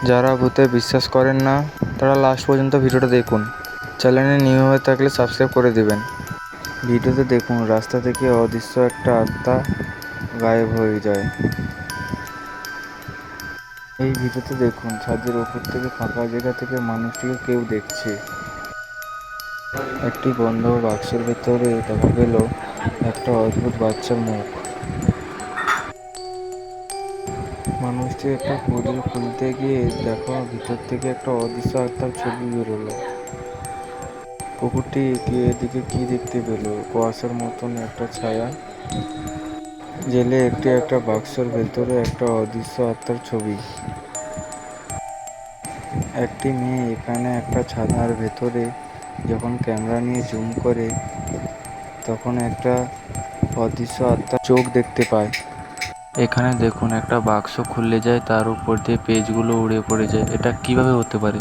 যারা ভূতে বিশ্বাস করেন না তারা লাস্ট পর্যন্ত ভিডিওটা দেখুন। চ্যানেলে নিউ হয়ে থাকলে সাবস্ক্রাইব করে দিবেন। ভিডিওতে দেখুন রাস্তা থেকে অদৃশ্য একটা আত্মা গায়েব হয়ে যায়। এই ভিডিওতে দেখুন ছাদের ওপর থেকে ফাঁকা জায়গা থেকে মানুষটিকে কেউ দেখছে। একটি বন্ধ বাক্সের ভেতরে দেখা গেল একটা অদ্ভুত বাচ্চার মুখ। মানুষটি একটা পুজো খুলতে গিয়ে দেখো ভিতর থেকে একটা অদৃশ্য আত্মার ছবি বেরোলো। কুকুরটি এগিয়ে এদিকে কি দেখতে পেল? কুয়াশার মতন একটা ছায়া, জেলে একটা বাক্সের ভেতরে একটা অদৃশ্য আত্মার ছবি। একটি মেয়ে এখানে একটা ছাতার ভেতরে যখন ক্যামেরা নিয়ে জুম করে তখন একটা অদৃশ্য আত্মার চোখ দেখতে পায়। এখানে দেখুন একটা বাক্স খুলে যায়, তার উপর দিয়ে পেজগুলো উড়ে পড়ে যায়। এটা কিভাবে হতে পারে?